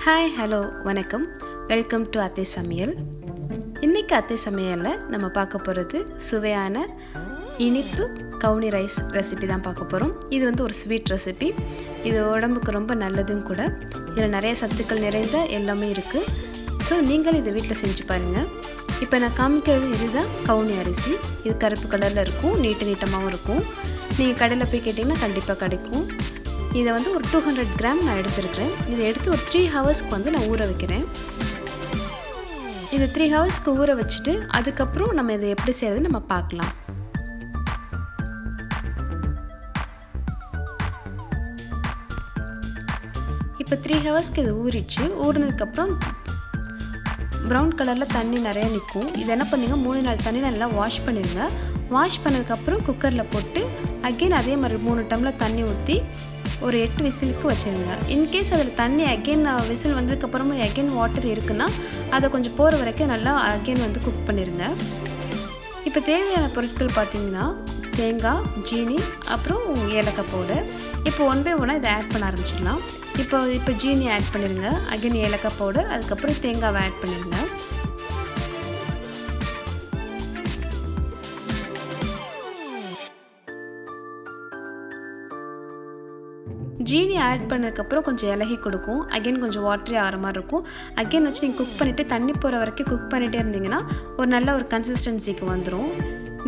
Hi hello வணக்கம், welcome to அத்தை சமையல். இன்றைக்கி அத்தை சமையலில் நம்ம பார்க்க போகிறது சுவையான இனிப்பு கவுனி ரைஸ் ரெசிபி தான் பார்க்க போகிறோம். இது ஒரு ஸ்வீட் ரெசிபி. இது உடம்புக்கு ரொம்ப நல்லதும் கூட. இதில் நிறைய சத்துக்கள் நிறைந்த எல்லாமே இருக்குது. ஸோ நீங்கள் இதை வீட்டில் செஞ்சு பாருங்கள். இப்போ நான் காமிக்கிறது இதுதான் கவுனி அரிசி. இது கருப்பு கலரில் இருக்கும், நீட்டமாகவும் இருக்கும். நீங்கள் கடையில் போய் கேட்டிங்கன்னா கண்டிப்பாக கிடைக்கும். இதை ஒரு 200 கிராம் நான் எடுத்துருக்கிறேன். இதை எடுத்து ஒரு 3 ஹவர்ஸ்க்கு நான் ஊற வைக்கிறேன். இது 3 ஹவர்ஸ்க்கு ஊற வச்சுட்டு அதுக்கப்புறம் நம்ம இதை எப்படி செய்யறது நம்ம பார்க்கலாம். இப்போ 3 ஹவர்ஸ்க்கு இது ஊறிச்சு. ஊறினதுக்கப்புறம் ப்ரௌன் கலரில் தண்ணி நிறையா நிற்கும். இது என்ன பண்ணுங்க, 3-4 தண்ணி நல்லா வாஷ் பண்ணிடுங்க. வாஷ் பண்ணதுக்கப்புறம் குக்கரில் போட்டு அகெயின் அதே மாதிரி 3 டம்ளர் தண்ணி ஊற்றி ஒரு 8 விசிலுக்கு வச்சுருங்க. இன்கேஸ் அதில் தண்ணி அகெயின் விசில் வந்ததுக்கப்புறமும் அகெயின் வாட்டர் இருக்குன்னா அதை கொஞ்சம் போகிற வரைக்கும் நல்லா அகெயின் குக் பண்ணிடுங்க. இப்போ தேவையான பொருட்கள் பார்த்திங்கன்னா தேங்காய், ஜீனி, அப்புறம் ஏலக்காய் பவுடர். இப்போ 1 by 1 இதை ஆட் பண்ண ஆரம்பிச்சிடலாம். இப்போ ஜீனி ஆட் பண்ணிடுங்க, அகெயின் ஏலக்காய் பவுடர், அதுக்கப்புறம் தேங்காவை ஆட் பண்ணிடுங்க. ஜீனி ஆட் பண்ணதுக்கப்புறம் கொஞ்சம் இலகி கொடுக்கும். அகெயின் கொஞ்சம் வாட்டரி ஆகிற மாதிரி இருக்கும். அகெயின் வச்சு நீங்கள் குக் பண்ணிவிட்டு தண்ணி போகிற வரைக்கும் குக் பண்ணிகிட்டே இருந்தீங்கன்னா ஒரு நல்ல ஒரு கன்சிஸ்டன்சிக்கு வந்துடும்.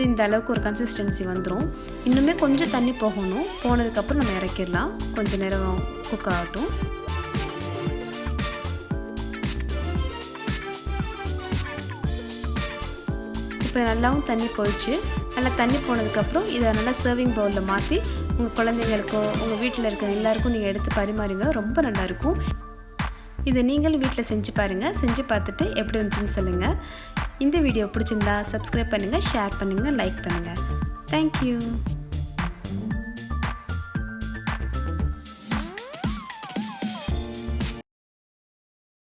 இந்த அளவுக்கு ஒரு கன்சிஸ்டன்சி வந்துடும். இன்னுமே கொஞ்சம் தண்ணி போகணும். போனதுக்கப்புறம் நம்ம இறக்கிடலாம். கொஞ்சம் நேரம் குக் ஆகட்டும். இப்போ நல்லாவும் தண்ணி போயிடுச்சு. நல்லா தண்ணி போனதுக்கப்புறம் இதை நல்லா சர்விங் பவுலில் மாற்றி உங்கள் குழந்தைங்களுக்கோ உங்கள் வீட்டில் இருக்க எல்லாருக்கும் நீங்கள் எடுத்து பரிமாறுங்க. ரொம்ப நல்லாயிருக்கும். இதை நீங்களும் வீட்டில் செஞ்சு பாருங்கள். செஞ்சு பார்த்துட்டு எப்படி இருந்துச்சுன்னு சொல்லுங்கள். இந்த வீடியோ பிடிச்சிருந்தா சப்ஸ்கிரைப் பண்ணுங்கள், ஷேர் பண்ணுங்கள், லைக் பண்ணுங்கள். தேங்க்யூ.